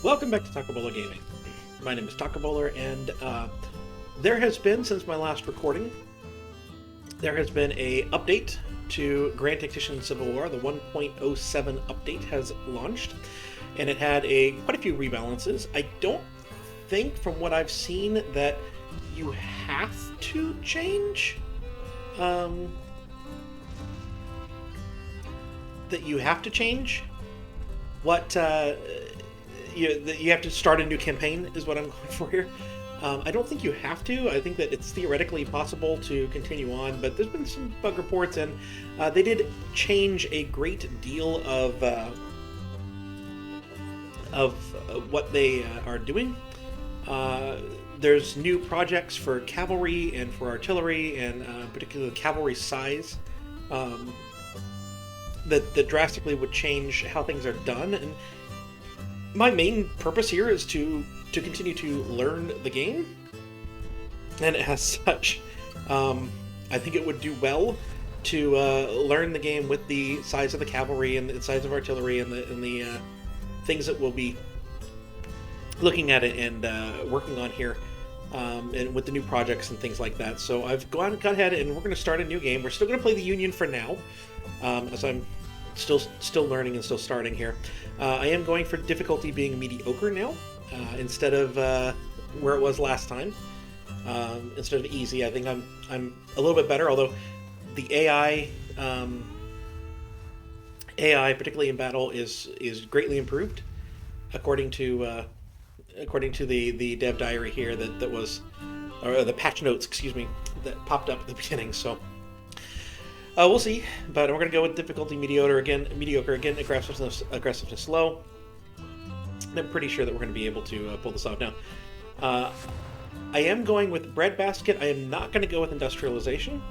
Welcome back to Taco Bowler Gaming. My name is Taco Bowler, and there has been, since my last recording, there has been a update to Grand Tactician Civil War. The 1.07 update has launched, and it had quite a few rebalances. I don't think, from what I've seen, that you have to change. What you have to start a new campaign is what I'm going for here. I don't think you have to. I think that it's theoretically possible to continue on, but there's been some bug reports, and they did change a great deal of what they are doing. There's new projects for cavalry and for artillery, and particularly cavalry size, that drastically would change how things are done. And my main purpose here is to continue to learn the game, and as such, I think it would do well to learn the game with the size of the cavalry and the size of artillery and the things that we'll be looking at it and working on here, and with the new projects and things like that. So I've gone ahead and we're going to start a new game. We're still going to play the Union for now, as I'm still learning and still starting here. I am going for difficulty being mediocre now, instead of where it was last time. Instead of easy, I think I'm a little bit better. Although the AI, particularly in battle, is greatly improved, according to the dev diary here that was, or the patch notes, excuse me, that popped up at the beginning. So. We'll see, but we're going to go with difficulty mediocre again, aggressiveness low. I'm pretty sure that we're going to be able to pull this off. Now, I am going with breadbasket. I am not going to go with industrialization.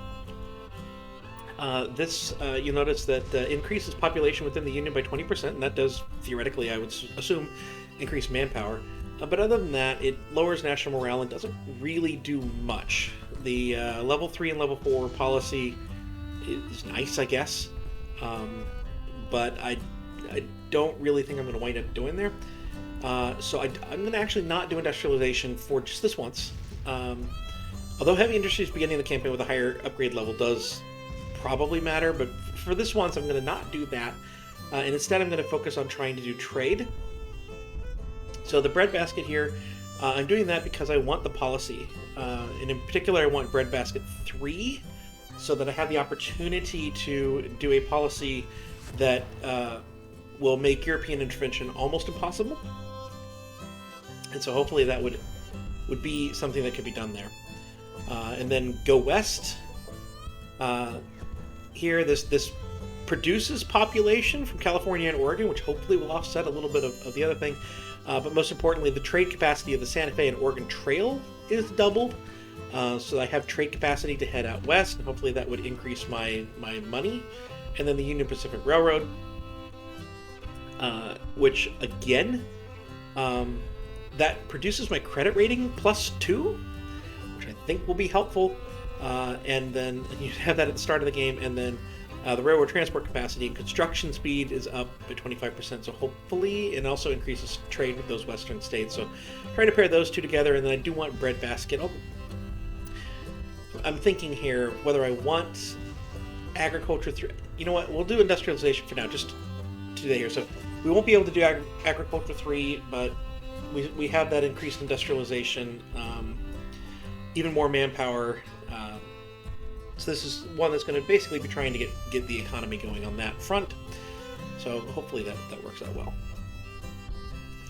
You'll notice that increases population within the Union by 20%, and that does, theoretically, I would assume, increase manpower. But other than that, it lowers national morale and doesn't really do much. The level 3 and level 4 policy is nice, I guess, but I don't really think I'm going to wind up doing there. So I'm going to actually not do industrialization for just this once. Although heavy industries beginning the campaign with a higher upgrade level does probably matter, but for this once I'm going to not do that, and instead I'm going to focus on trying to do trade. So the breadbasket here, I'm doing that because I want the policy, and in particular I want breadbasket 3, so that I have the opportunity to do a policy that will make European intervention almost impossible. And so hopefully that would be something that could be done there. And then go west. Here, this produces population from California and Oregon, which hopefully will offset a little bit of the other thing. But most importantly, the trade capacity of the Santa Fe and Oregon Trail is doubled. So I have trade capacity to head out west, and hopefully that would increase my money. And then the Union Pacific Railroad, which again, that produces my credit rating +2, which I think will be helpful. And then you have that at the start of the game, and then the railroad transport capacity and construction speed is up by 25%, so hopefully, and also increases trade with those western states. So trying to pair those two together, and then I do want breadbasket. I'm thinking here whether I want agriculture 3. You know what? We'll do industrialization for now, just today here. So we won't be able to do agriculture 3, but we have that increased industrialization, even more manpower. So this is one that's going to basically be trying to get the economy going on that front. So hopefully that works out well.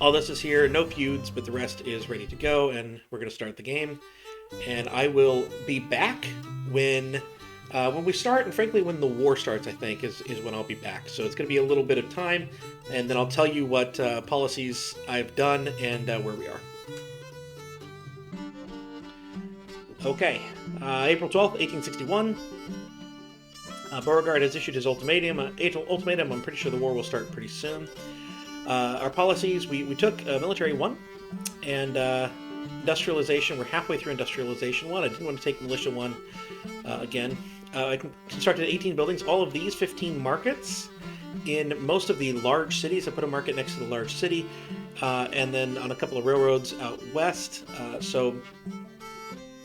All this is here, no feuds, but the rest is ready to go, and we're going to start the game. And I will be back when we start, and frankly when the war starts, I think, is when I'll be back. So it's going to be a little bit of time, and then I'll tell you what policies I've done and where we are. Okay, April 12th, 1861. Beauregard has issued his ultimatum. I'm pretty sure the war will start pretty soon. Our policies, we took military 1, and industrialization, we're halfway through industrialization 1. I didn't want to take militia 1 again. I constructed 18 buildings, all of these 15 markets, in most of the large cities. I put a market next to the large city, and then on a couple of railroads out west. So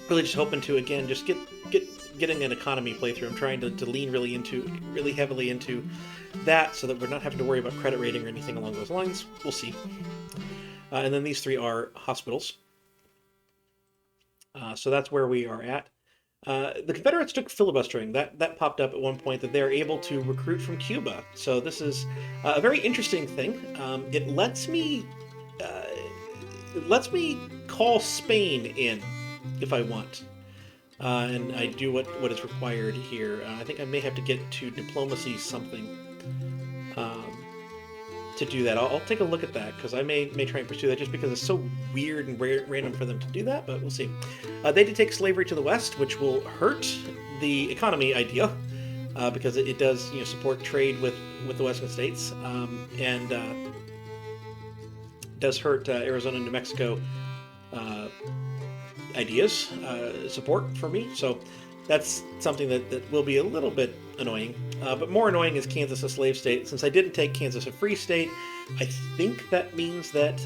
really just hoping to, again, just getting an economy playthrough. I'm trying to lean really heavily into that so that we're not having to worry about credit rating or anything along those lines. We'll see. And then these three are hospitals. So that's where we are at. The Confederates took filibustering. That popped up at one point, that they're able to recruit from Cuba. So this is a very interesting thing. It lets me call Spain in if I want. And I do what is required here. I think I may have to get to diplomacy something to do that. I'll take a look at that, because I may try and pursue that, just because it's so weird and random for them to do that, but we'll see. They did take slavery to the west, which will hurt the economy idea, because it does support trade with the western states, and does hurt Arizona and New Mexico ideas, support for me. So that's something that will be a little bit annoying. But more annoying is Kansas a slave state. Since I didn't take Kansas a free state, I think that means that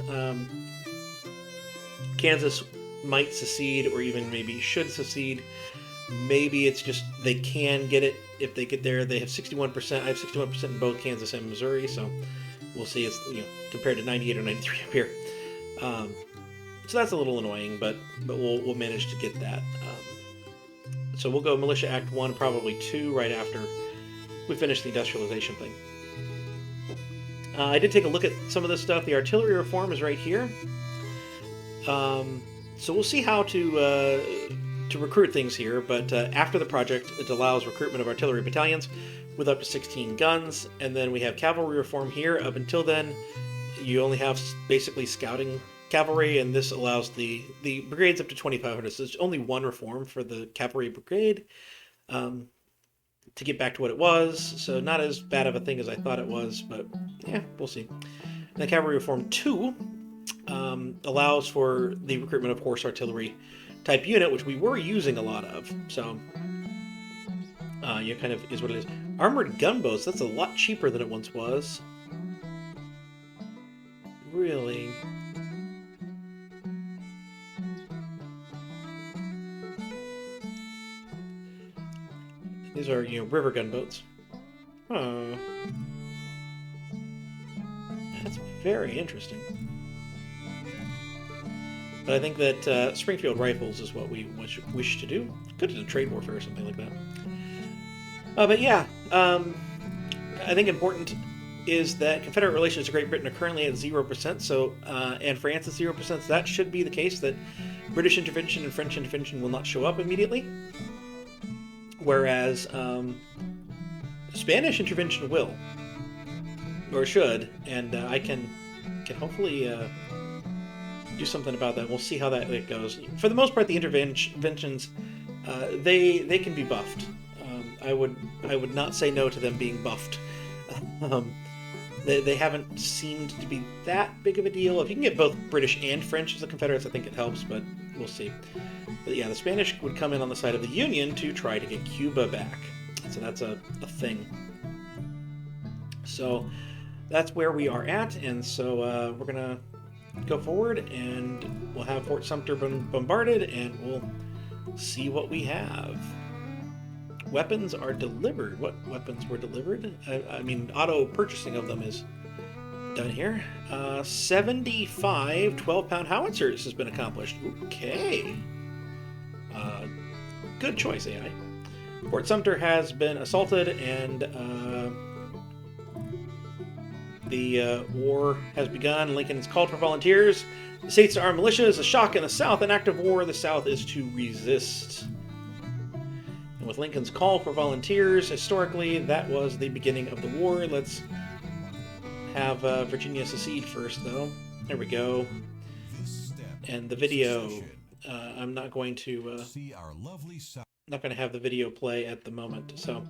Kansas might secede, or even maybe should secede. Maybe it's just they can get it if they get there. They have 61%. I have 61% in both Kansas and Missouri, so we'll see. It's compared to 98 or 93 up here. So that's a little annoying, but we'll manage to get that. So we'll go Militia Act 1, probably 2, right after we finish the industrialization thing. I did take a look at some of this stuff. The artillery reform is right here. So we'll see how to recruit things here, but after the project, it allows recruitment of artillery battalions with up to 16 guns, and then we have cavalry reform here. Up until then, you only have basically scouting cavalry, and this allows the brigades up to 2,500. So there's only one reform for the Cavalry Brigade to get back to what it was. So not as bad of a thing as I thought it was, but yeah, we'll see. And the Cavalry Reform 2 allows for the recruitment of horse artillery type unit, which we were using a lot of. So kind of is what it is. Armored gunboats, that's a lot cheaper than it once was. Really? These are, river gunboats. Huh. That's very interesting. But I think that Springfield rifles is what we wish to do. Good to trade warfare or something like that. But yeah, I think important is that Confederate relations to Great Britain are currently at 0%, so and France is 0%, so that should be the case, that British intervention and French intervention will not show up immediately. Whereas Spanish intervention will, or should, and I can hopefully do something about that. We'll see how that goes. For the most part, the interventions they can be buffed. I would not say no to them being buffed. They haven't seemed to be that big of a deal. If you can get both British and French as the Confederates, I think it helps, but we'll see. But yeah, the Spanish would come in on the side of the Union to try to get Cuba back. So that's a thing. So that's where we are at, and so we're going to go forward, and we'll have Fort Sumter bombarded, and we'll see what we have. Weapons are delivered. What weapons were delivered? I mean, auto purchasing of them is done here. 75 12-pound howitzers has been accomplished. Okay. Good choice, AI. Fort Sumter has been assaulted, and the war has begun. Lincoln has called for volunteers. The states to arm militias. A shock in the South. An act of war. The South is to resist. And with Lincoln's call for volunteers, historically, that was the beginning of the war. Let's have Virginia secede first, though. There we go. And the video. I'm not going to have the video play at the moment. So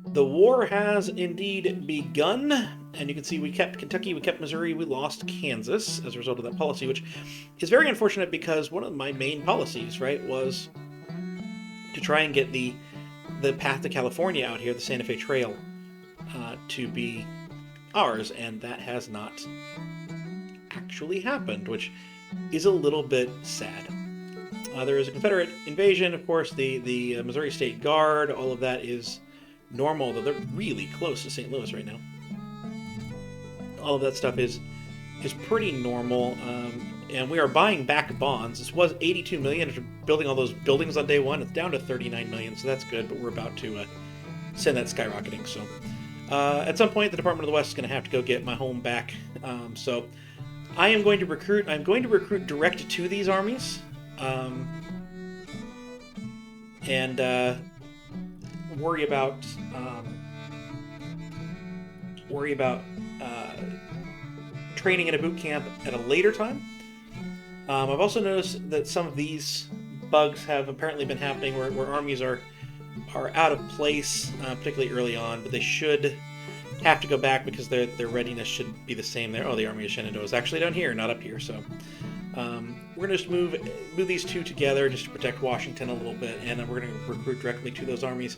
the war has indeed begun, and you can see we kept Kentucky, we kept Missouri, we lost Kansas as a result of that policy, which is very unfortunate because one of my main policies, right, was to try and get the path to California out here, the Santa Fe Trail, to be ours, and that has not actually happened, which is a little bit sad. There is a Confederate invasion, of course, the Missouri State Guard, all of that is normal, though they're really close to St. Louis right now. All of that stuff is pretty normal, and we are buying back bonds. This was 82 million after building all those buildings on day one. It's down to 39 million, so that's good, but we're about to send that skyrocketing. So at some point, the Department of the West is going to have to go get my home back. So I am going to recruit. I'm going to recruit direct to these armies, and worry about training in a boot camp at a later time. I've also noticed that some of these bugs have apparently been happening where armies are out of place, particularly early on, but they should have to go back because their readiness should be the same there. Oh, the Army of Shenandoah is actually down here, not up here. So we're going to just move these two together just to protect Washington a little bit, and then we're going to recruit directly to those armies,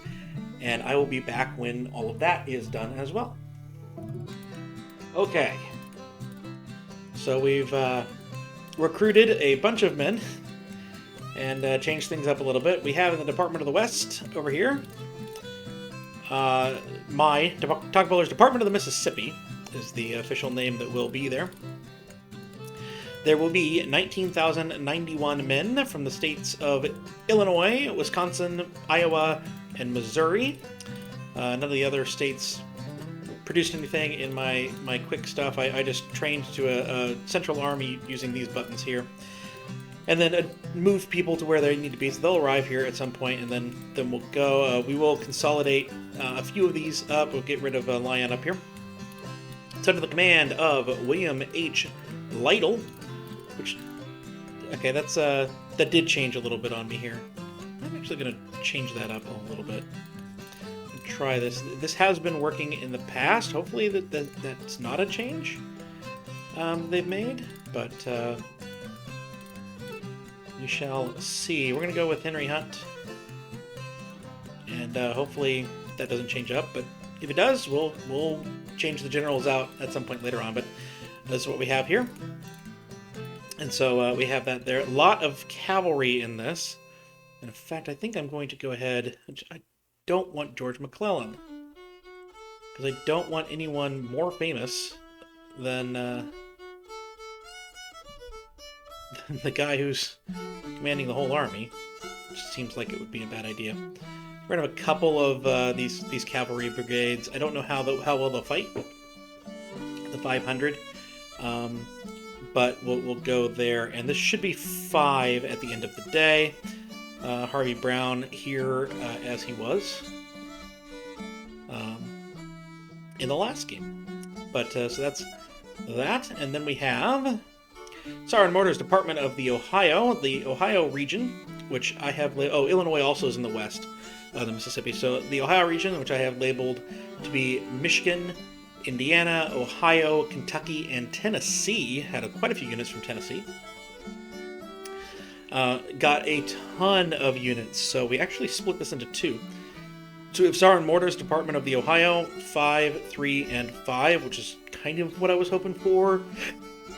and I will be back when all of that is done as well. Okay. So we've recruited a bunch of men and changed things up a little bit. We have in the Department of the West over here, my Tocqueville's Department of the Mississippi is the official name that will be there. There will be 19,091 men from the states of Illinois, Wisconsin, Iowa, and Missouri. None of the other states produced anything in my quick stuff. I just trained to a central army using these buttons here, and then move people to where they need to be. So they'll arrive here at some point, and then we'll go. We will consolidate a few of these up. We'll get rid of Lyon up here. It's under the command of William H. Lytle, which, okay, that did change a little bit on me here. I'm actually going to change that up a little bit. Try this. This has been working in the past. Hopefully that's not a change they've made, but we shall see. We're going to go with Henry Hunt, and hopefully that doesn't change up, but if it does, we'll change the generals out at some point later on, but this is what we have here. And so we have that there. A lot of cavalry in this. And in fact, I think I'm going to go ahead. I don't want George McClellan, because I don't want anyone more famous than the guy who's commanding the whole army. Which seems like it would be a bad idea. We're gonna have a couple of these cavalry brigades. I don't know how well they'll fight. The 500, but we'll go there, and this should be 5 at the end of the day. Harvey Brown here as he was in the last game. But so that's that, and then we have Sar and Mortar's Department of the Ohio region, which I have. Illinois also is in the west of the Mississippi. So the Ohio region, which I have labeled to be Michigan, Indiana, Ohio, Kentucky, and Tennessee. Had quite a few units from Tennessee. Got a ton of units, so we actually split this into 2. So we have Sar and Mortar's Department of the Ohio, 5, 3, and 5, which is kind of what I was hoping for,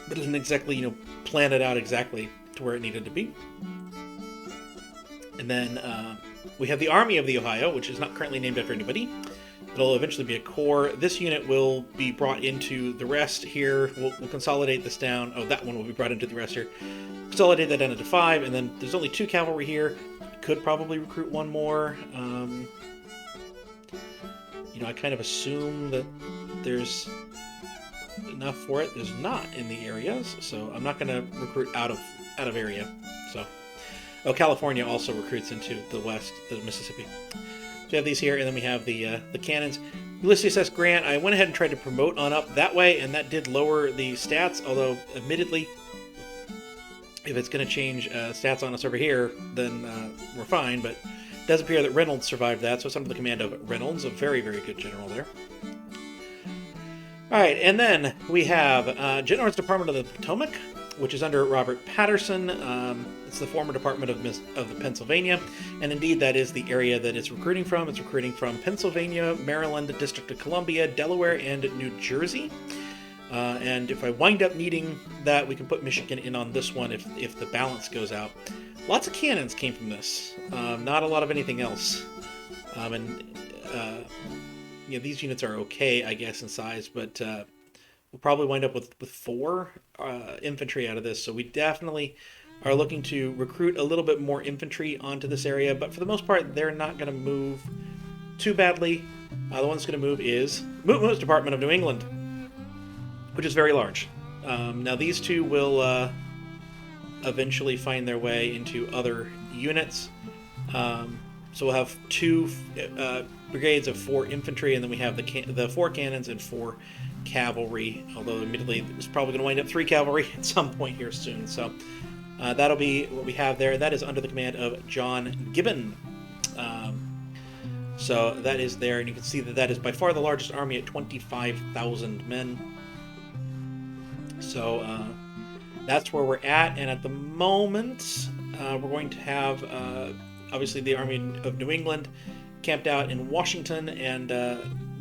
but didn't exactly, plan it out exactly to where it needed to be. And then we have the Army of the Ohio, which is not currently named after anybody. It'll eventually be a corps. This unit will be brought into the rest here. We'll consolidate this down. Oh, that one will be brought into the rest here. Consolidate that down into 5, and then there's only 2 cavalry here. Could probably recruit one more. I kind of assume that there's enough for it. There's not in the areas, so I'm not going to recruit out of area. So, California also recruits into the west, the Mississippi. So we have these here, and then we have the cannons. Ulysses S. Grant, I went ahead and tried to promote on up that way, and that did lower the stats, although admittedly, if it's going to change stats on us over here, then we're fine, but it does appear that Reynolds survived that, so it's under the command of Reynolds, a very, very good general there. Alright, and then we have General's Department of the Potomac, which is under Robert Patterson. It's the former Department of the Pennsylvania, and indeed that is the area that it's recruiting from. It's recruiting from Pennsylvania, Maryland, District of Columbia, Delaware, and New Jersey. And if I wind up needing that, we can put Michigan in on this one if the balance goes out. Lots of cannons came from this, not a lot of anything else. These units are okay, I guess, in size, but we'll probably wind up with 4 infantry out of this. So we definitely are looking to recruit a little bit more infantry onto this area, but for the most part, they're not going to move too badly. The one that's going to move is Mootmoot's Department of New England, which is very large. Now these two will eventually find their way into other units. So we'll have 2 brigades of 4 infantry, and then we have the 4 cannons and 4 cavalry, although admittedly it's probably going to wind up 3 cavalry at some point here soon. So that'll be what we have there. That is under the command of John Gibbon. So that is there, and you can see that is by far the largest army at 25,000 men. So that's where we're at, and at the moment we're going to have obviously the Army of New England camped out in Washington, and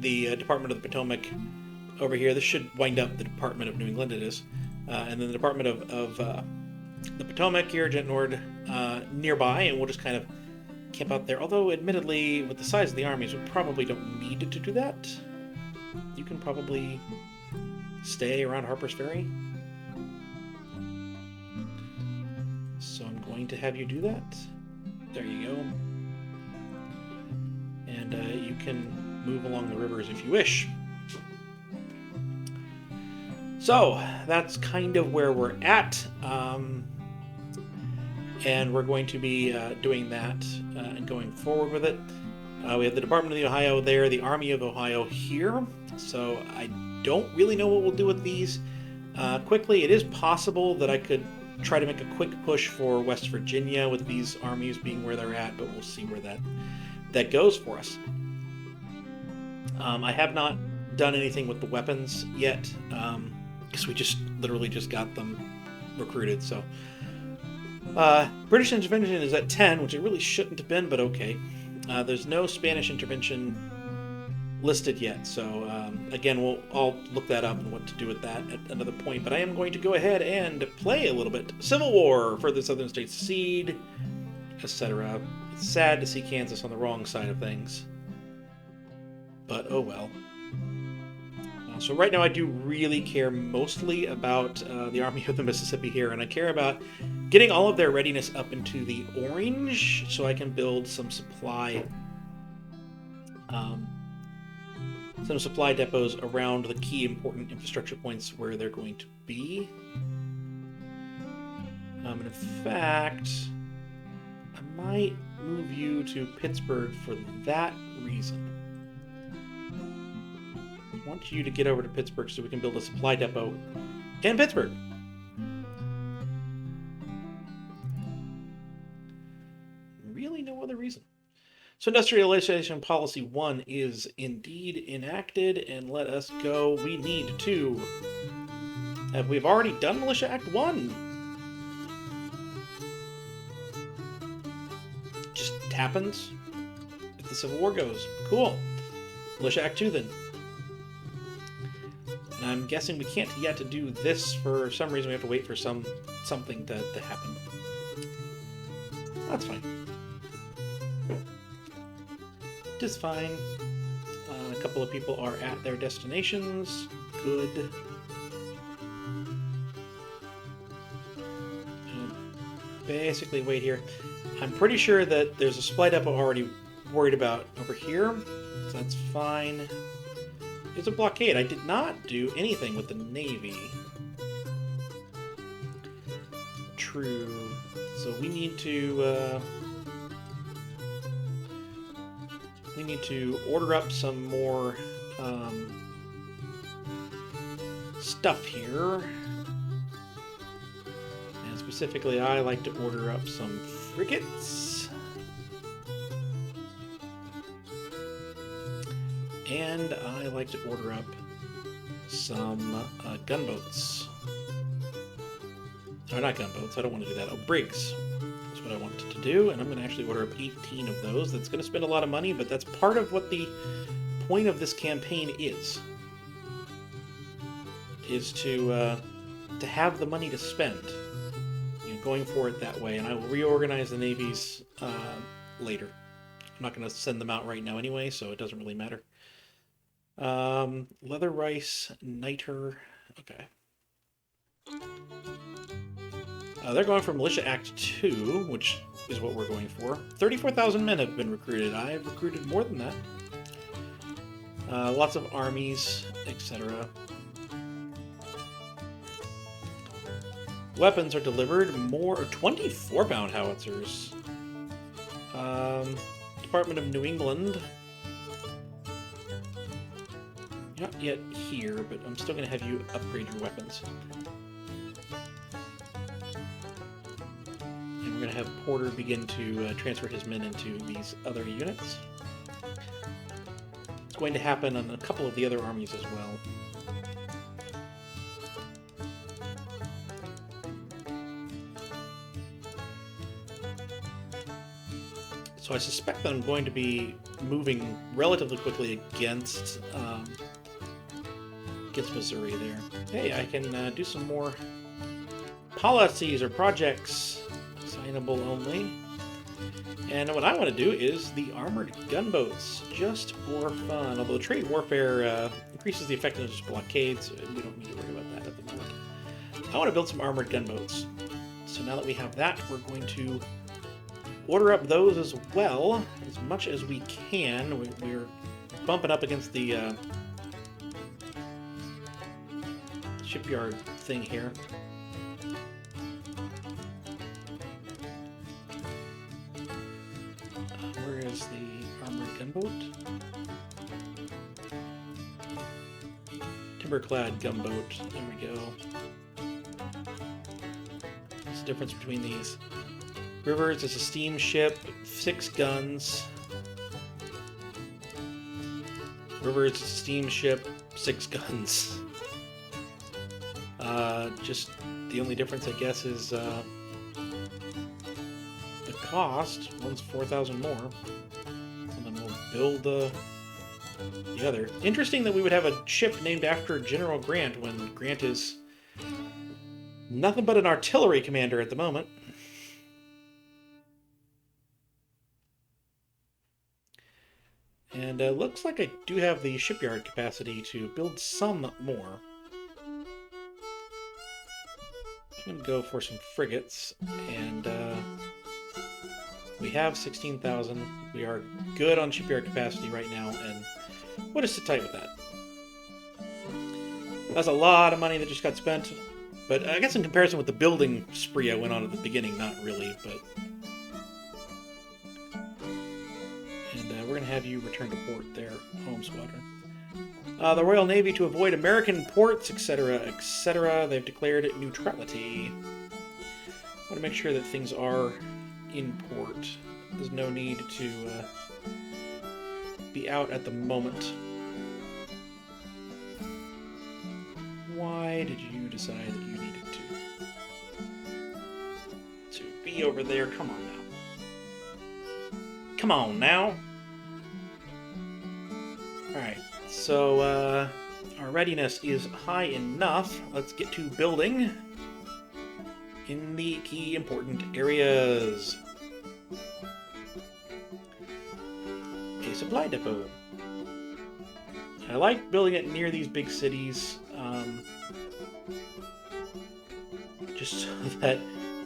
the Department of the Potomac over here. This should wind up the Department of New England, it is. And then the Department of the Potomac here, Gent Nord, nearby, and we'll just kind of camp out there. Although, admittedly, with the size of the armies, we probably don't need to do that. You can probably stay around Harper's Ferry. So I'm going to have you do that. There you go. And you can move along the rivers if you wish. So that's kind of where we're at. And we're going to be doing that and going forward with it. We have the Department of the Ohio there, the Army of Ohio here. So I don't really know what we'll do with these quickly. It is possible that I could try to make a quick push for West Virginia with these armies being where they're at, but we'll see where that goes for us. I have not done anything with the weapons yet, because we literally just got them recruited. So British intervention is at 10, which it really shouldn't have been, but okay. There's no Spanish intervention listed yet, so again, I'll look that up and what to do with that at another point, but I am going to go ahead and play a little bit. Civil War for the Southern States Secede, etc. It's sad to see Kansas on the wrong side of things, but oh well. So right now I do really care mostly about the Army of the Mississippi here, and I care about getting all of their readiness up into the orange so I can build some supply depots around the key important infrastructure points where they're going to be. And in fact, I might move you to Pittsburgh for that reason. I want you to get over to Pittsburgh so we can build a supply depot in Pittsburgh. Really no other reason. So Industrialization Policy 1 is indeed enacted, and let us go. We need to... We've already done Militia Act 1. Just happens if the Civil War goes. Cool. Militia Act 2 then. And I'm guessing we can't yet to do this for some reason. We have to wait for something to happen. That's fine. Just fine. A couple of people are at their destinations. Good. Basically wait here. I'm pretty sure that there's a supply depot already worried about over here, so that's fine. It's a blockade. I did not do anything with the Navy. True. So we need to order up some more stuff here. And specifically, I like to order up some frigates. And I like to order up some gunboats. Or not gunboats, I don't want to do that. Oh, brigs. That's what I wanted to do, and I'm going to actually order up 18 of those. That's going to spend a lot of money, but that's part of what the point of this campaign is to have the money to spend. You know, going for it that way, and I will reorganize the navies later. I'm not going to send them out right now anyway, so it doesn't really matter. Leather rice, niter. Okay. They're going for Militia Act 2, which is what we're going for. 34,000 men have been recruited. I've recruited more than that. Lots of armies, etc. Weapons are delivered. More 24-pound howitzers. Department of New England. Not yet here, but I'm still going to have you upgrade your weapons. And we're going to have Porter begin to transfer his men into these other units. It's going to happen on a couple of the other armies as well. So I suspect that I'm going to be moving relatively quickly against Missouri there. Hey, I can do some more policies or projects, signable only. And what I want to do is the armored gunboats, just for fun. Although trade warfare increases the effectiveness of blockades, we don't need to worry about that at the moment. I want to build some armored gunboats. So now that we have that, we're going to order up those as well, as much as we can. We're bumping up against the shipyard thing here. Where is the armored gunboat? Timber-clad gunboat. There we go. What's the difference between these? Rivers is a steamship, 6 guns. Rivers is a steamship, 6 guns. Just the only difference, I guess, is the cost. One's 4,000 more. And then we'll build the other. Interesting that we would have a ship named after General Grant when Grant is nothing but an artillery commander at the moment. And looks like I do have the shipyard capacity to build some more. I'm going to go for some frigates, and we have 16,000. We are good on shipyard capacity right now, and we'll just sit tight with that. That's a lot of money that just got spent, but I guess in comparison with the building spree I went on at the beginning, not really, but... And we're going to have you return to port there, home squadron. The Royal Navy to avoid American ports, etc., etc. They've declared neutrality. I want to make sure that things are in port. There's no need to be out at the moment. Why did you decide that you needed to be over there? Come on now. Come on now. Alright. So, our readiness is high enough. Let's get to building in the key important areas. A supply depot. I like building it near these big cities, just so that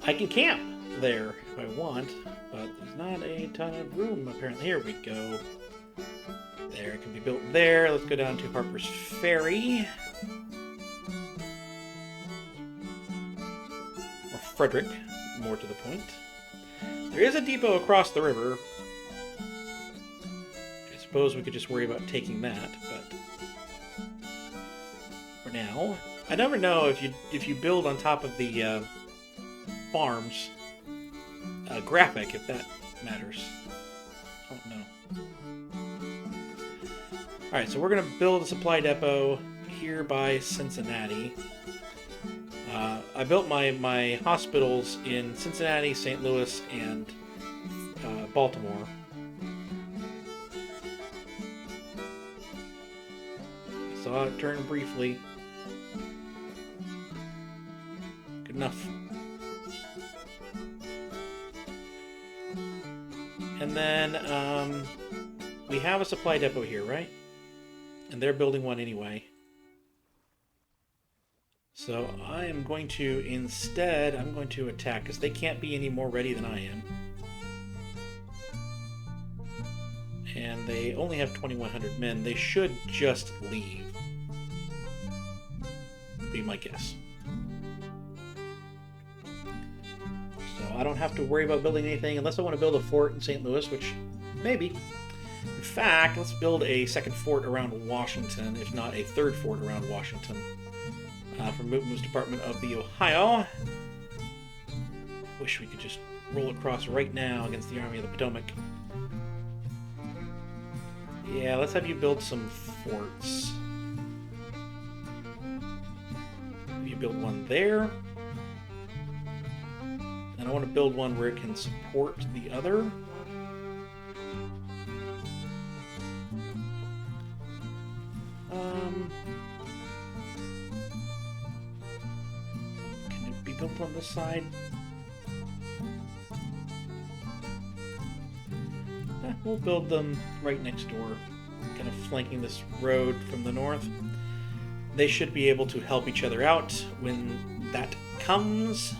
I can camp there if I want, but there's not a ton of room apparently. Here we go. There, it can be built there. Let's go down to Harper's Ferry. Or Frederick, more to the point. There is a depot across the river. I suppose we could just worry about taking that, but for now, I never know if you build on top of the farms graphic, if that matters. I don't know. Alright, so we're going to build a supply depot here by Cincinnati. I built my hospitals in Cincinnati, St. Louis, and Baltimore. Saw it turn briefly. Good enough. And then we have a supply depot here, right? And they're building one anyway. So I am going to, instead, I'm going to attack, because they can't be any more ready than I am. And they only have 2,100 men. They should just leave. Would be my guess. So I don't have to worry about building anything, unless I want to build a fort in St. Louis, which maybe. In fact, let's build a second fort around Washington, if not a third fort around Washington. From Moo's Department of the Ohio. Wish we could just roll across right now against the Army of the Potomac. Yeah, let's have you build some forts. Have you build one there. And I want to build one where it can support the other. Built on this side. We'll build them right next door, kind of flanking this road from the north. They should be able to help each other out when that comes.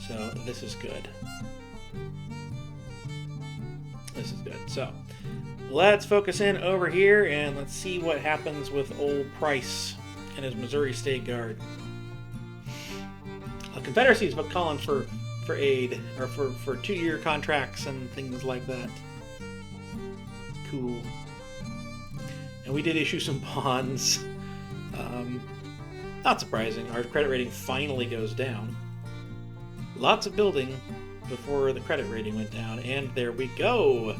So this is good. This is good. So let's focus in over here and let's see what happens with old Price and his Missouri State Guard. Confederacy is calling for aid, or for 2-year contracts and things like that. Cool. And we did issue some bonds. Not surprising. Our credit rating finally goes down. Lots of building before the credit rating went down, and there we go.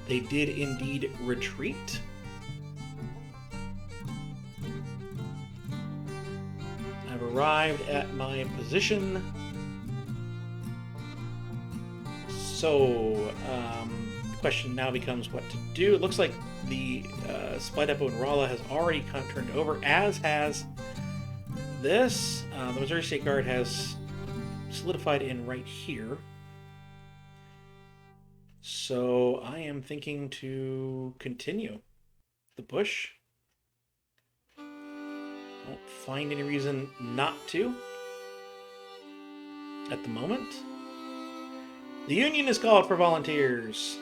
They did indeed retreat. Arrived at my position. So, the question now becomes what to do. It looks like the supply depot in Rolla has already turned over, as has this. The Missouri State Guard has solidified in right here. So, I am thinking to continue the push. Don't find any reason not to at the moment. The Union is called for volunteers.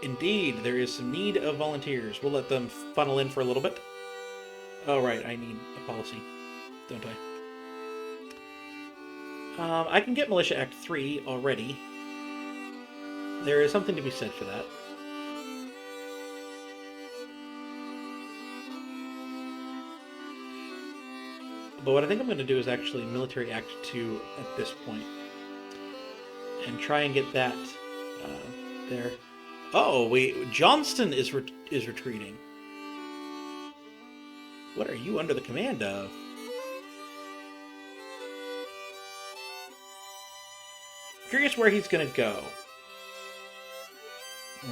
Indeed, there is some need of volunteers. We'll let them funnel in for a little bit. Oh, right, I need a policy, don't I? I can get Militia Act 3 already. There is something to be said for that. But what I think I'm going to do is actually Military Act 2 at this point. And try and get that there. Oh, wait, Johnston is retreating. What are you under the command of? Curious where he's going to go.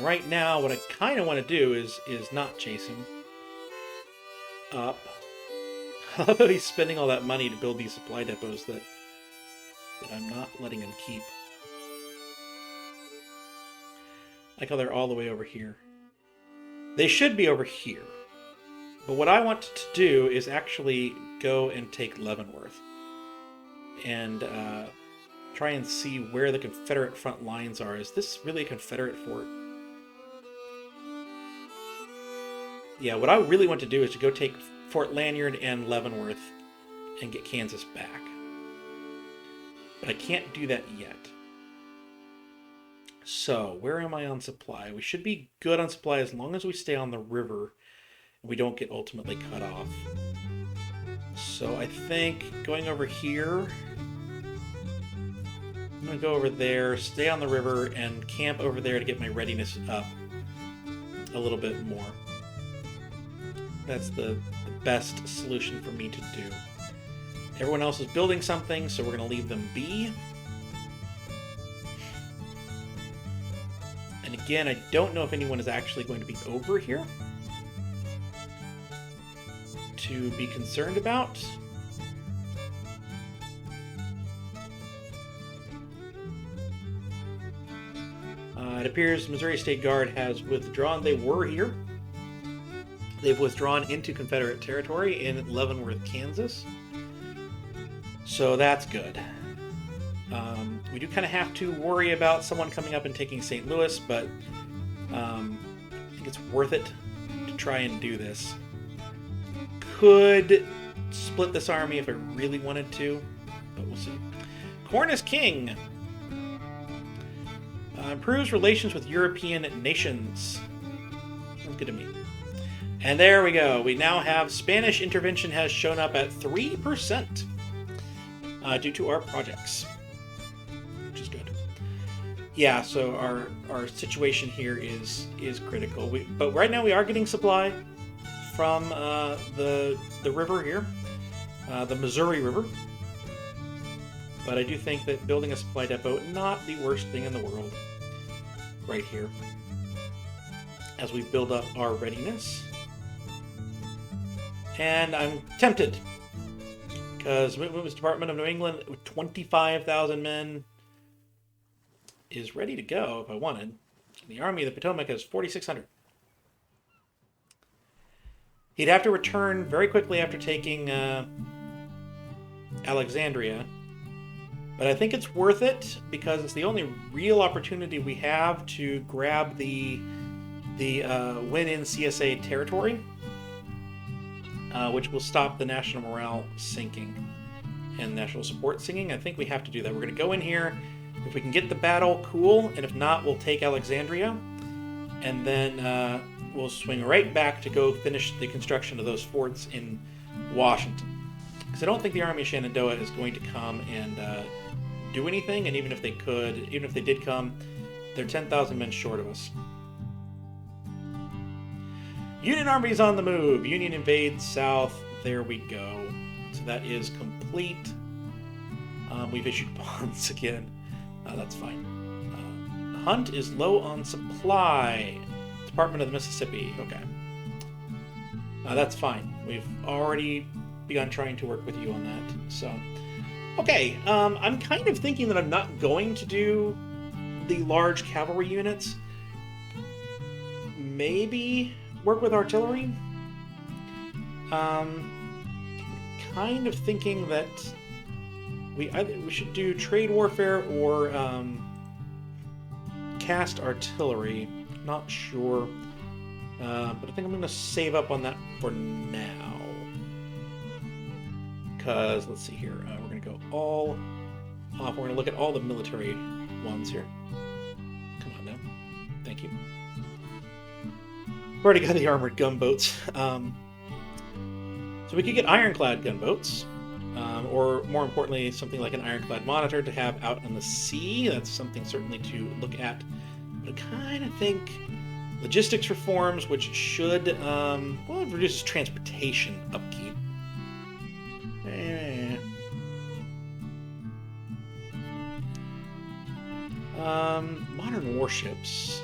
Right now, what I kind of want to do is not chase him up. I love how he's spending all that money to build these supply depots that I'm not letting him keep. I like how they're all the way over here. They should be over here. But what I want to do is actually go and take Leavenworth. And try and see where the Confederate front lines are. Is this really a Confederate fort? Yeah, what I really want to do is to go take Fort Lanyard and Leavenworth and get Kansas back. But I can't do that yet. So, where am I on supply? We should be good on supply as long as we stay on the river and we don't get ultimately cut off. So I think going over here, I'm going to go over there, stay on the river, and camp over there to get my readiness up a little bit more. that's the best solution for me to do. Everyone else is building something, so we're going to leave them be. And again, I don't know if anyone is actually going to be over here to be concerned about. It appears Missouri State Guard has withdrawn. They were here. They've withdrawn into Confederate territory in Leavenworth, Kansas. So that's good. We do kind of have to worry about someone coming up and taking St. Louis, but I think it's worth it to try and do this. Could split this army if I really wanted to, but we'll see. Corn is king. Improves relations with European nations. Sounds good to me. And there we go. We now have Spanish intervention has shown up at 3% due to our projects, which is good. Yeah, so our situation here is critical. But right now we are getting supply from the river here, the Missouri River. But I do think that building a supply depot, not the worst thing in the world, right here, as we build up our readiness. And I'm tempted, because Women's Department of New England, with 25,000 men, is ready to go if I wanted. The Army of the Potomac has 4,600. He'd have to return very quickly after taking Alexandria. But I think it's worth it because it's the only real opportunity we have to grab the win in CSA territory, which will stop the national morale sinking and national support sinking. I think we have to do that. We're going to go in here. If we can get the battle, cool. And if not, we'll take Alexandria. And then we'll swing right back to go finish the construction of those forts in Washington. Because I don't think the Army of Shenandoah is going to come and do anything, and even if they could, even if they did come, they're 10,000 men short of us. Union Army's on the move. Union invades south. There we go. So that is complete. We've issued bonds again. That's fine. Hunt is low on supply. Department of the Mississippi. Okay. That's fine. We've already begun trying to work with you on that. So, okay. I'm kind of thinking that I'm not going to do the large cavalry units. Maybe work with artillery. Kind of thinking that we should do trade warfare or cast artillery. Not sure, but I think I'm going to save up on that for now. Because let's see here, we're going to go all off. We're going to look at all the military ones here. Come on now, thank you. We've already got the armored gunboats. So we could get ironclad gunboats, or more importantly, something like an ironclad monitor to have out on the sea. That's something certainly to look at. But I kind of think logistics reforms, which should, well, it reduces transportation upkeep. Modern warships.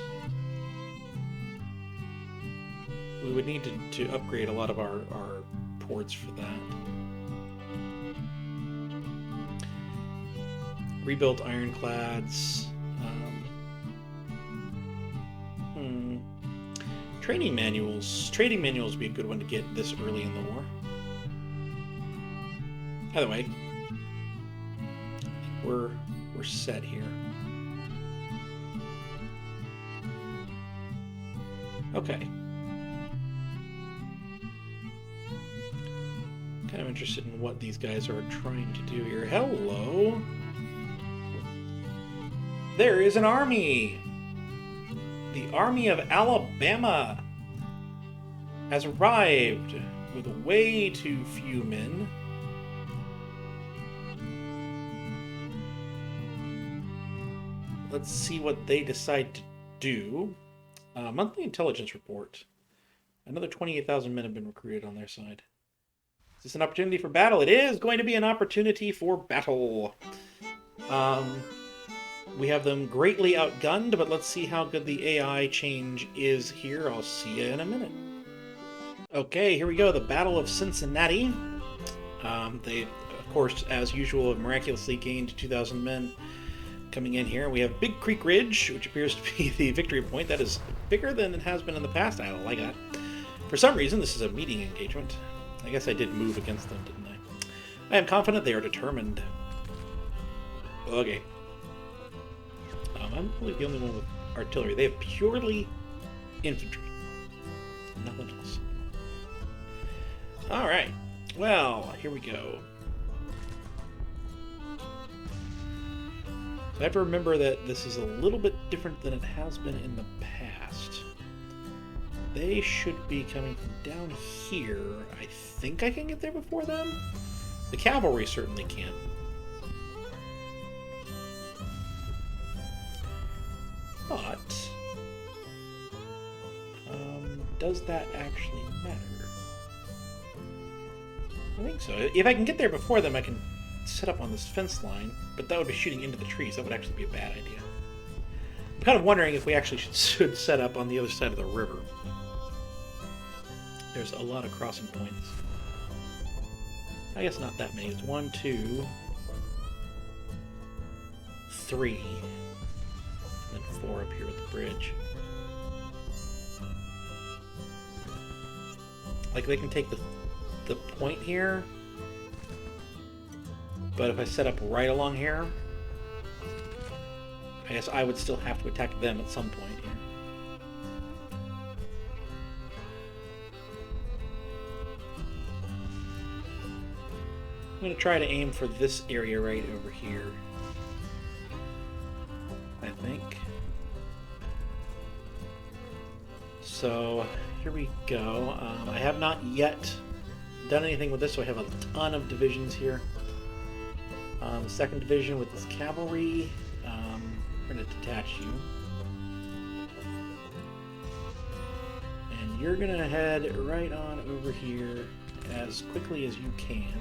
We would need to upgrade a lot of our ports for that. Rebuilt ironclads. Training manuals. Trading manuals would be a good one to get this early in the war. Either way, we're set here. Okay. Kind of interested in what these guys are trying to do here. Hello. There is an army. The Army of Alabama has arrived with way too few men. Let's see what they decide to do. Monthly intelligence report. Another 28,000 men have been recruited on their side. Is this an opportunity for battle? It is going to be an opportunity for battle. We have them greatly outgunned, but let's see how good the AI change is here. I'll see you in a minute. Okay, here we go. The Battle of Cincinnati. They, of course, as usual, have miraculously gained 2,000 men coming in here. We have Big Creek Ridge, which appears to be the victory point. That is bigger than it has been in the past. I don't like that. For some reason, this is a meeting engagement. I guess I did move against them, didn't I? I am confident they are determined. Okay. I'm probably the only one with artillery. They have purely infantry. Nothing else. Alright. Well, here we go. So I have to remember that this is a little bit different than it has been in the past. They should be coming from down here. I think I can get there before them? The cavalry certainly can. But does that actually matter? I think so. If I can get there before them, I can set up on this fence line, but that would be shooting into the trees. That would actually be a bad idea. I'm kind of wondering if we actually should set up on the other side of the river. There's a lot of crossing points. I guess not that many. It's 1, 2, 3. And 4 up here with the bridge. Like, they can take the point here, but if I set up right along here, I guess I would still have to attack them at some point here. I'm going to try to aim for this area right over here, I think. So here we go. I have not yet done anything with this, so I have a ton of divisions here. The 2nd Division with this cavalry, we're going to detach you. And you're going to head right on over here as quickly as you can.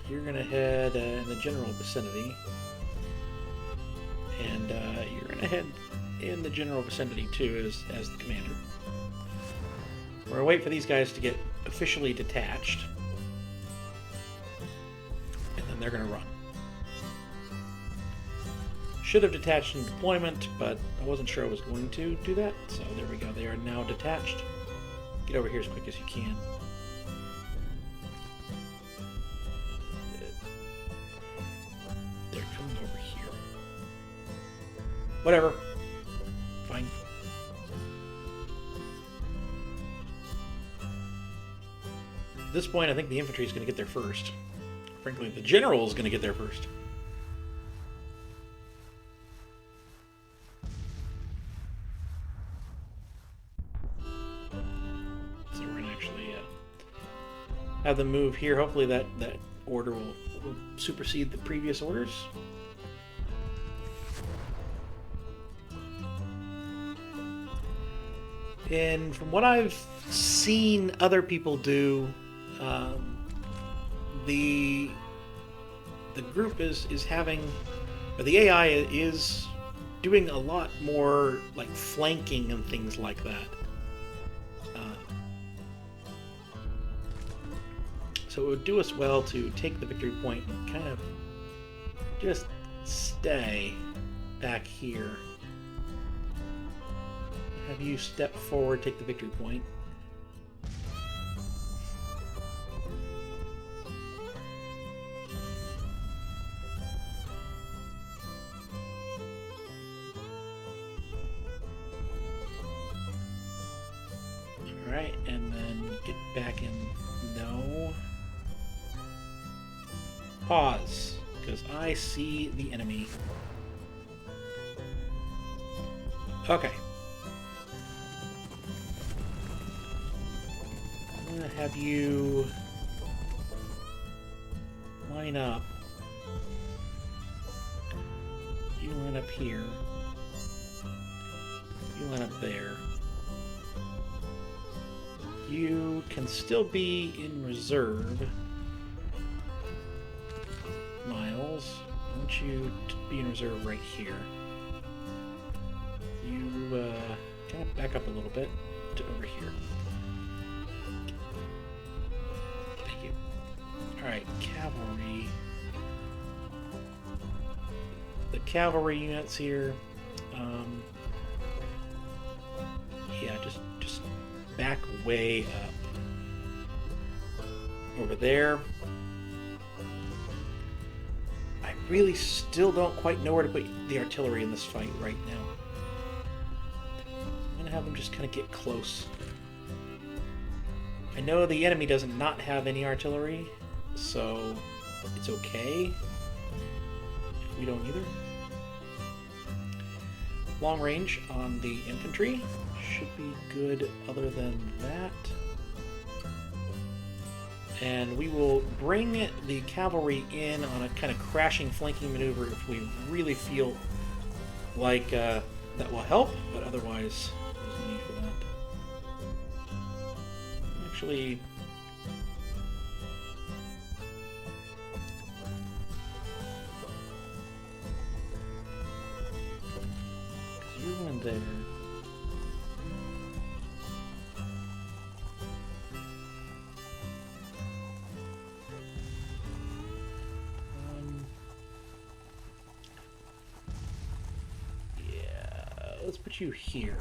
You're going to head in the general vicinity. And you're going to head in the general vicinity too as the commander. We're going to wait for these guys to get officially detached. And then they're going to run. Should have detached in deployment, but I wasn't sure I was going to do that. So there we go. They are now detached. Get over here as quick as you can. They're coming over here. Whatever. Fine. At this point, I think the infantry is going to get there first. Frankly, the general is going to get there first. So we're going to actually have them move here. Hopefully that order will supersede the previous orders. And from what I've seen other people do, the group is having, or the AI is doing a lot more like flanking and things like that. So it would do us well to take the victory point and kind of just stay back here. Have you step forward, take the victory point. Alright, and then get back in. No. Pause, because I see the enemy. Okay. I'm going to have you line up. You line up here. You line up there. You can still be in reserve. Miles, I want you to be in reserve right here. You kind of back up a little bit to over here. Thank you. Alright, cavalry. The cavalry units here. Yeah, just back way up. Over there. I really still don't quite know where to put the artillery in this fight right now. I'm going to have them just kind of get close. I know the enemy does not have any artillery, so it's okay if we don't either. Long range on the infantry should be good other than that. And we will bring the cavalry in on a kind of crashing flanking maneuver if we really feel like that will help, but otherwise there's no need for that. Actually, you're going there. Let's put you here.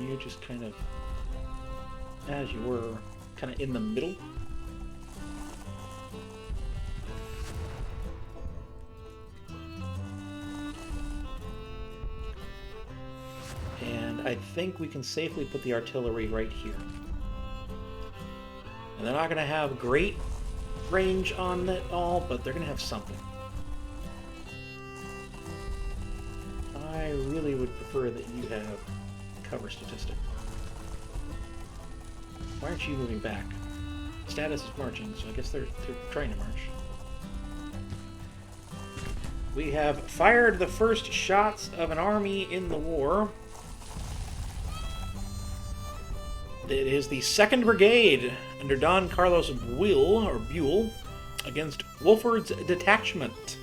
You just kind of, as you were, kind of in the middle. And I think we can safely put the artillery right here. And they're not going to have great range on it all, but they're going to have something. I really would prefer that you have cover statistic. Why aren't you moving back? Status is marching, so I guess they're trying to march. We have fired the first shots of an army in the war. It is the 2nd Brigade under Don Carlos Buell against Wolford's detachment.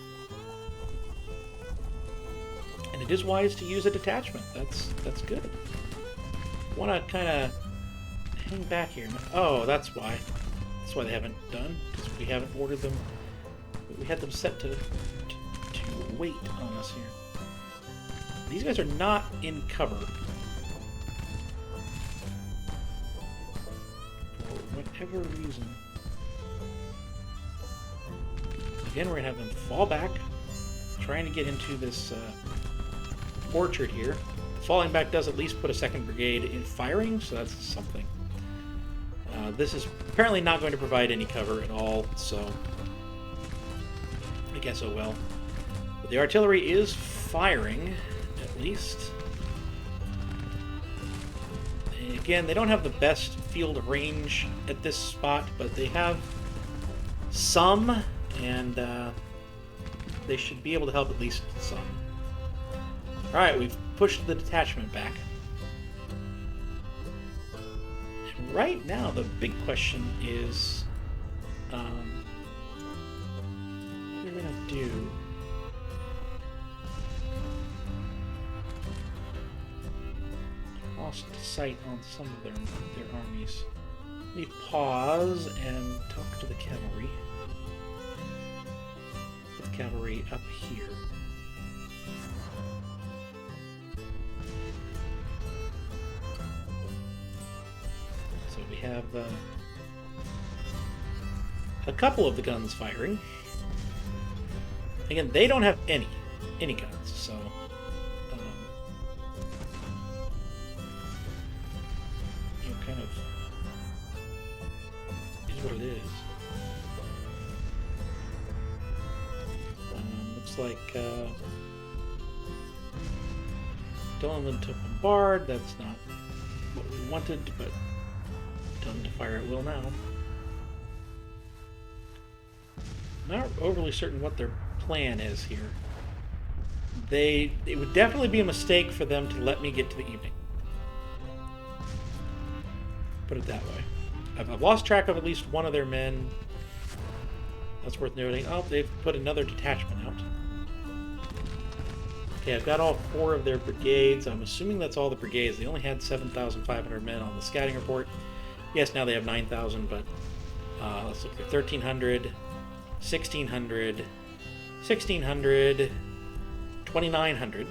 It is wise to use a detachment. That's good. Want to kind of hang back here. Oh, that's why. That's why they haven't done. Because we haven't ordered them. We had them set to wait on us here. These guys are not in cover. For whatever reason. Again, we're going to have them fall back. Trying to get into this orchard here. Falling back does at least put a 2nd Brigade in firing, so that's something. This is apparently not going to provide any cover at all, so I guess oh well. But the artillery is firing, at least. And again, they don't have the best field range at this spot, but they have some, and they should be able to help at least some. Alright, we've pushed the detachment back. And right now, the big question is what we're going to do. Lost sight on some of their armies. Let me pause and talk to the cavalry. Put the cavalry up here. Have a couple of the guns firing. Again, they don't have any guns, so kind of is what it is. Looks like telling them to bombard. That's not what we wanted, but tell them to fire at will now. Not overly certain what their plan is here. It would definitely be a mistake for them to let me get to the evening. Put it that way. I've lost track of at least one of their men. That's worth noting. Oh, they've put another detachment out. Okay, I've got all 4 of their brigades. I'm assuming that's all the brigades. They only had 7,500 men on the scouting report. Yes, now they have 9,000, but let's look here. 1,300, 1,600, 1,600, 2,900.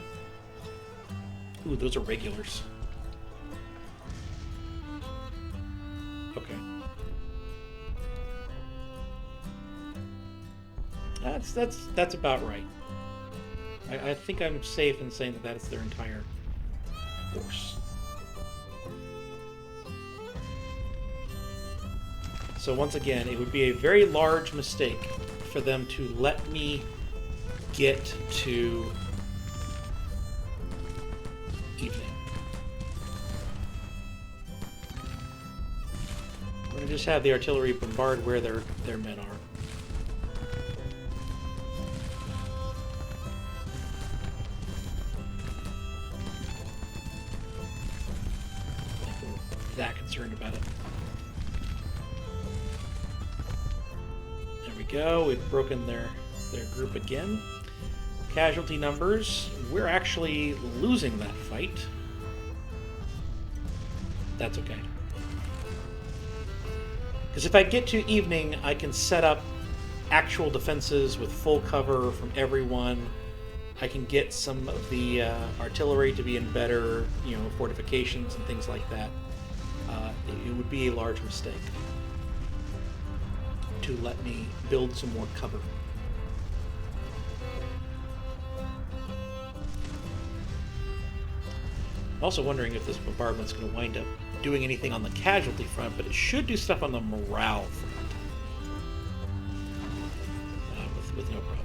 Ooh, those are regulars. Okay. That's about right. I think I'm safe in saying that that is their entire force. So once again, it would be a very large mistake for them to let me get to evening. We're going to just have the artillery bombard where their men are. That concerned about it. There we go. We've broken their group again. Casualty numbers. We're actually losing that fight. That's okay. Because if I get to evening, I can set up actual defenses with full cover from everyone. I can get some of the artillery to be in better, fortifications and things like that. It would be a large mistake to let me build some more cover. I'm also wondering if this bombardment's going to wind up doing anything on the casualty front, but it should do stuff on the morale front. With no problem.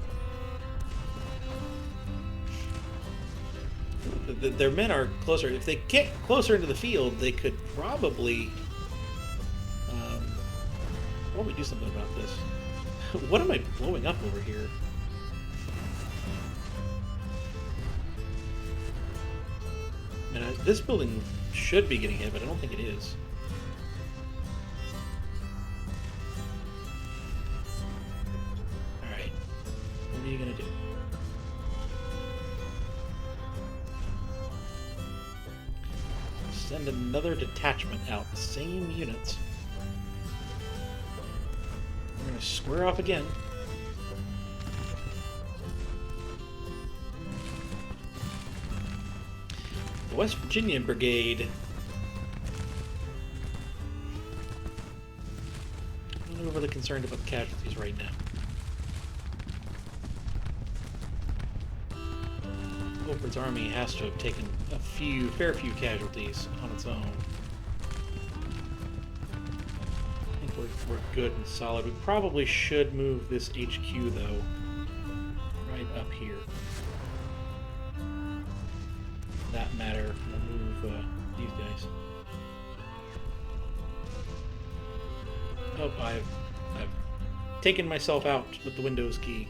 Their men are closer. If they get closer into the field, they could probably do something about this. What am I blowing up over here? And this building should be getting hit, but I don't think it is. Alright. What are you going to do? Send another detachment out. The same units. We're going to square off again. The West Virginia Brigade. I'm not overly concerned about the casualties right now. Wilford's army has to have taken a fair few casualties on its own. I think we're good and solid. We probably should move this HQ, though, right up here. For that matter, we'll move these guys. Oh, I've taken myself out with the Windows key.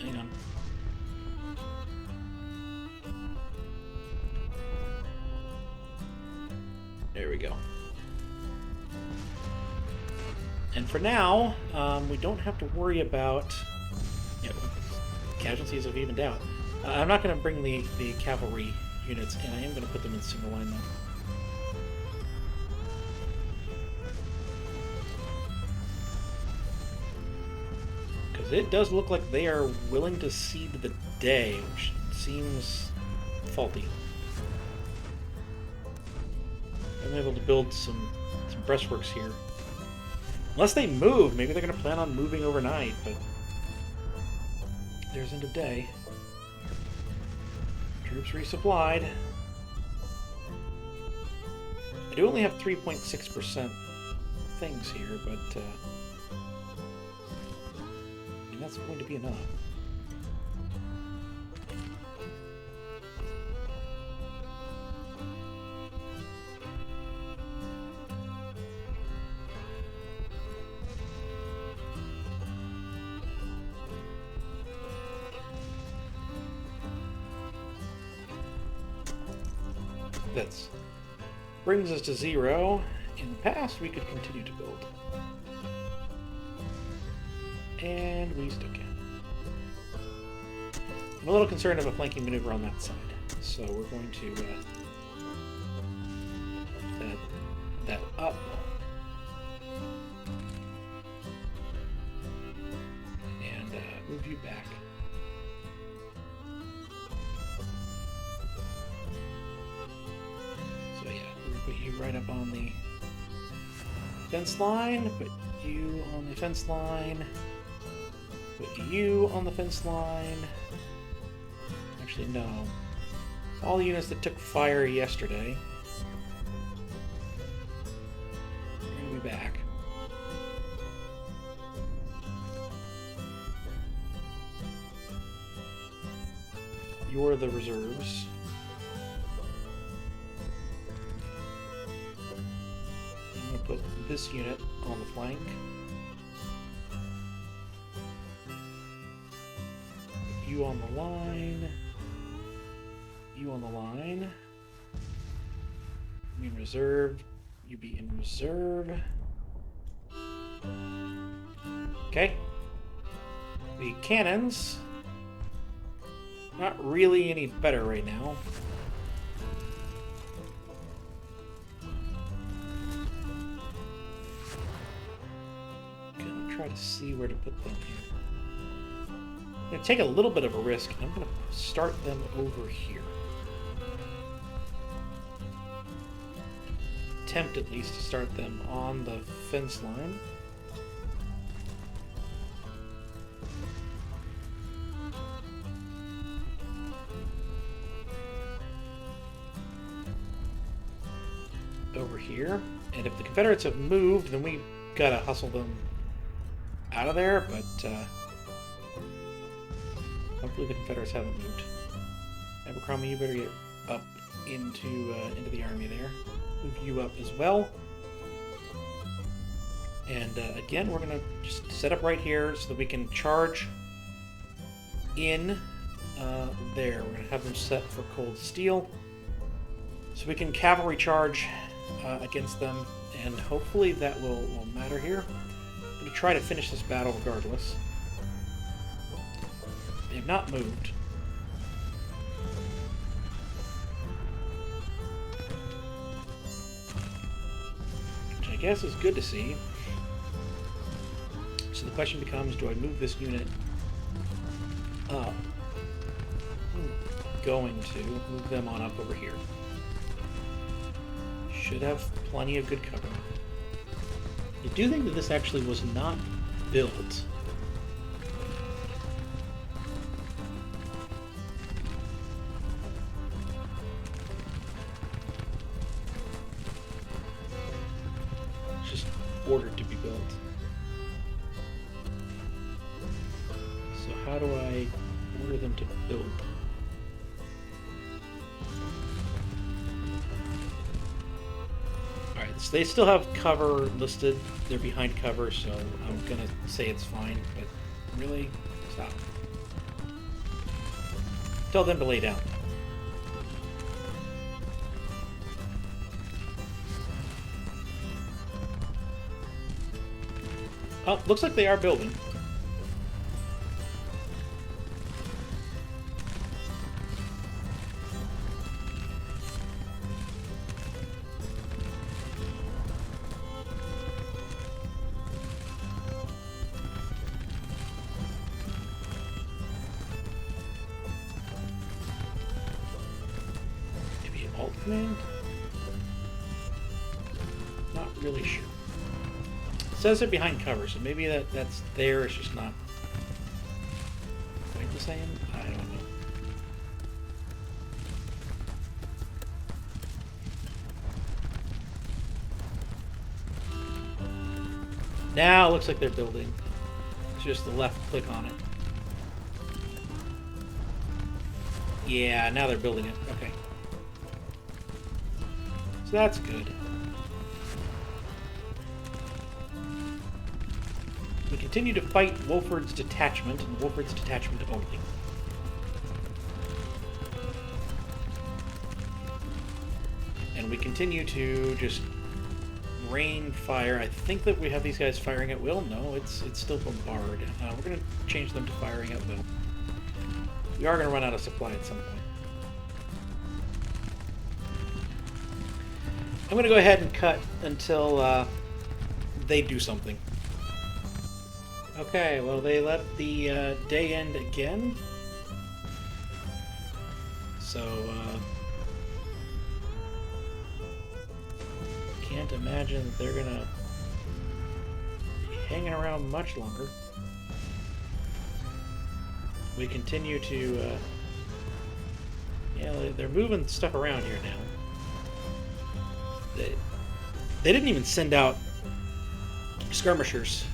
Hang on. There we go. And for now, we don't have to worry about casualties have evened out. I'm not going to bring the cavalry units in. I am going to put them in single line, though. Because it does look like they are willing to cede the day, which seems faulty. I'm able to build some breastworks here. Unless they move, maybe they're going to plan on moving overnight, but there's into day. Troops resupplied. I do only have 3.6% things here, but I mean, that's going to be enough. That's brings us to 0. In the past, we could continue to build. And we still can. I'm a little concerned of a flanking maneuver on that side. So we're going to that up. And move you back. So yeah, we'll put you right up on the fence line, put you on the fence line, put you on the fence line. Actually, no. All the units that took fire yesterday. We're going to be back. You're the reserves. I'm going to put this unit on the flank. Put you on the line. You on the line. You in reserve. You be in reserve. Okay. The cannons. Not really any better right now. Gonna try to see where to put them here. I'm gonna take a little bit of a risk, and I'm gonna start them over here. Attempt at least to start them on the fence line. Over here. And if the Confederates have moved, then we gotta hustle them out of there, but hopefully the Confederates haven't moved. Abercrombie, you better get up into the army there. Move you up as well. And again, we're going to just set up right here so that we can charge in there. We're going to have them set for cold steel. So we can cavalry charge against them, and hopefully that will matter here. I'm going to try to finish this battle regardless. They have not moved. Which I guess is good to see. So the question becomes, do I move this unit up? I'm going to move them on up over here. Should have plenty of good cover. I do think that this actually was not built. It's just ordered to be built. So how do I order them to build? So they still have cover listed. They're behind cover, so I'm gonna say it's fine, but really, stop. Tell them to lay down. Oh, looks like they are building. Command? Not really sure. It says they're behind cover, so maybe that's there, it's just not quite the same. I don't know. Now it looks like they're building. It's just the left click on it. Yeah, now they're building it. Okay. So that's good. We continue to fight Wolford's detachment, and Wolford's detachment only. we continue to just rain fire. I think that we have these guys firing at will. No, it's still bombard. We're going to change them to firing at will. We are going to run out of supply at some point. I'm going to go ahead and cut until they do something. Okay, well, they let the day end again. So, can't imagine that they're gonna be hanging around much longer. We continue to, yeah, they're moving stuff around here now. They didn't even send out skirmishers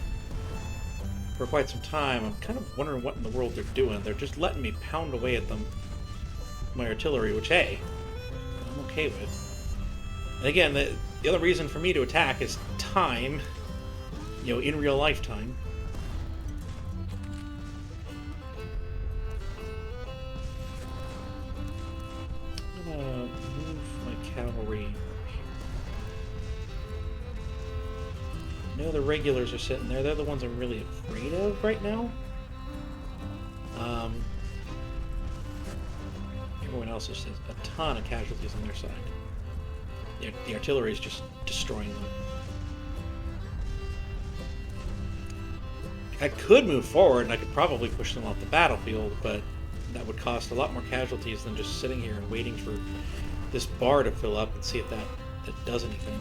for quite some time. I'm kind of wondering what in the world they're doing. They're just letting me pound away at them, my artillery, which, hey, I'm okay with. And again, the other reason for me to attack is time, you know, in real life time. I'm gonna move my cavalry. I know the regulars are sitting there. They're the ones I'm really afraid of right now. Everyone else has a ton of casualties on their side. The artillery is just destroying them. I could move forward and I could probably push them off the battlefield, but that would cost a lot more casualties than just sitting here and waiting for this bar to fill up and see if that does anything.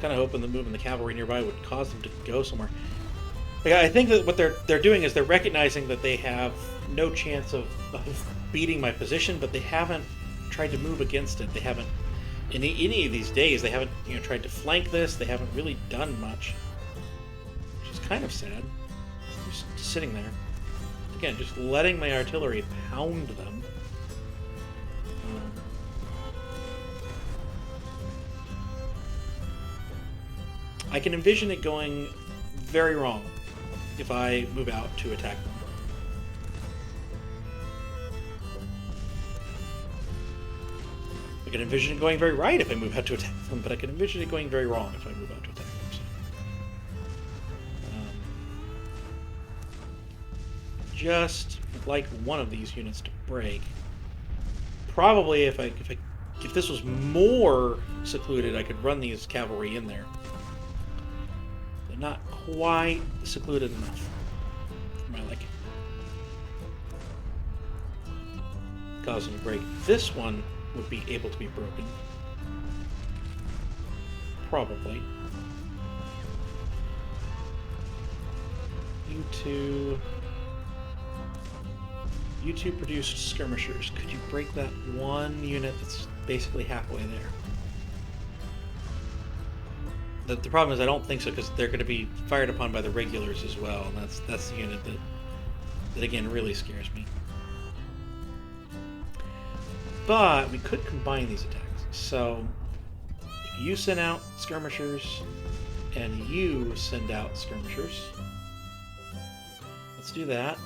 Kind of hoping that moving the cavalry nearby would cause them to go somewhere. Like, I think that what they're doing is they're recognizing that they have no chance of beating my position, but they haven't tried to move against it. They haven't, in any of these days, they haven't tried to flank this. They haven't really done much, which is kind of sad. Just sitting there, again, just letting my artillery pound them. I can envision it going very wrong if I move out to attack them. I can envision it going very right if I move out to attack them, but I can envision it going very wrong if I move out to attack them. So, just like one of these units to break. Probably if this was more secluded, I could run these cavalry in there. Not quite secluded enough for my liking. Cause them to break. This one would be able to be broken. Probably. You two produced skirmishers. Could you break that one unit that's basically halfway there? The problem is I don't think so, because they're going to be fired upon by the regulars as well, and that's the unit that again really scares me. But we could combine these attacks. So if you send out skirmishers and you send out skirmishers, let's do that.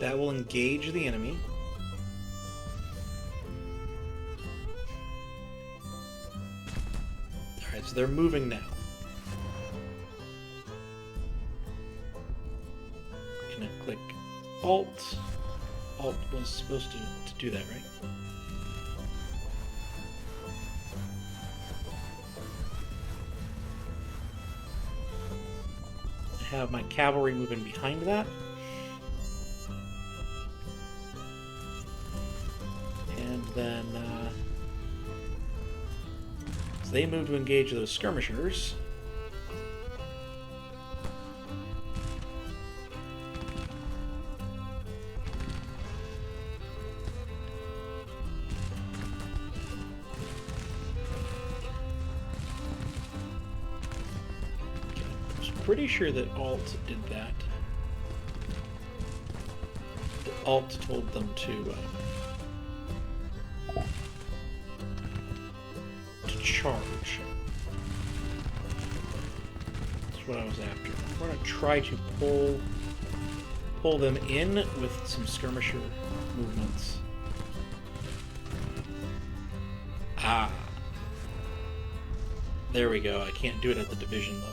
That will engage the enemy. So they're moving now. Gonna click Alt. Alt was supposed to do that, right? I have my cavalry moving behind that. And then they move to engage those skirmishers. Okay, I was pretty sure that Alt did that. The Alt told them to charge. That's what I was after. We're going to try to pull pull them in with some skirmisher movements. Ah. There we go. I can't do it at the division level.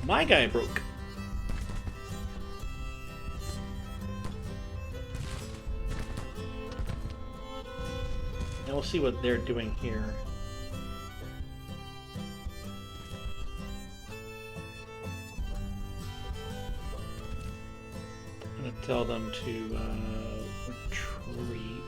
My guy broke. And we'll see what they're doing here. I'm going to tell them to retreat.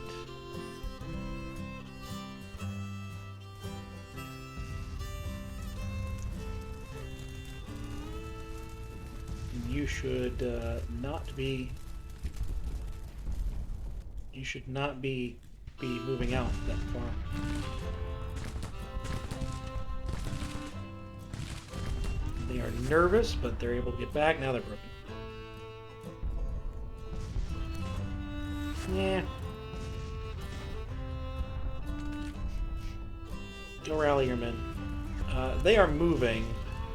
You should not be. You should not be moving out that far. They are nervous, but they're able to get back. Now they're broken. Yeah. Go rally your men. They are moving,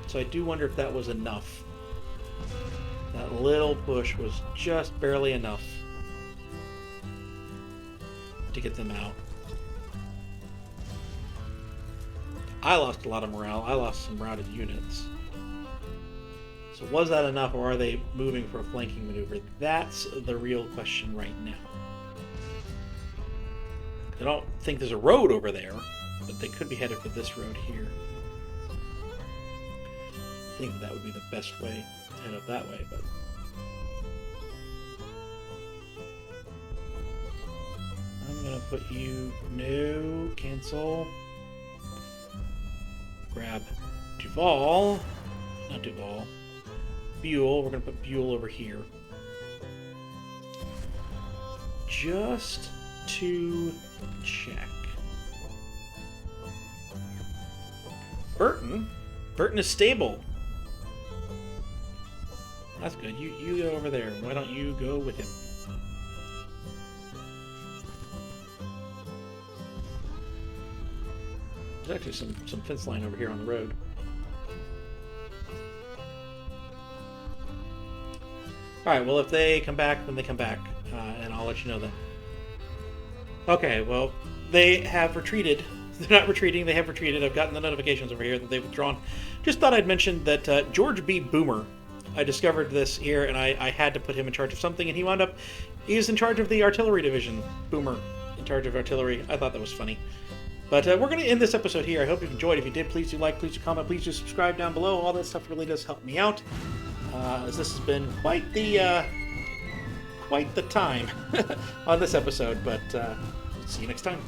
so I do wonder if that was enough. That little push was just barely enough to get them out. I lost a lot of morale. I lost some routed units. So was that enough, or are they moving for a flanking maneuver? That's the real question right now. I don't think there's a road over there, but they could be headed for this road here. I think that would be the best way to head up that way, but... I'm going to put you... No, cancel. Grab Duval. Not Duval. Buell. We're going to put Buell over here. Just to check. Burton? Burton is stable. That's good. You go over there. Why don't you go with him? There's actually some fence line over here on the road. Alright, well if they come back, then they come back. And I'll let you know then. Okay, well, they have retreated. They're not retreating, they have retreated. I've gotten the notifications over here that they've withdrawn. Just thought I'd mention that George B. Boomer, I discovered this here, and I had to put him in charge of something, and he wound up, he's in charge of the artillery division. Boomer, in charge of artillery. I thought that was funny. But we're going to end this episode here. I hope you've enjoyed. If you did, please do like, please do comment, please do subscribe down below. All that stuff really does help me out. As this has been quite the time on this episode, but see you next time.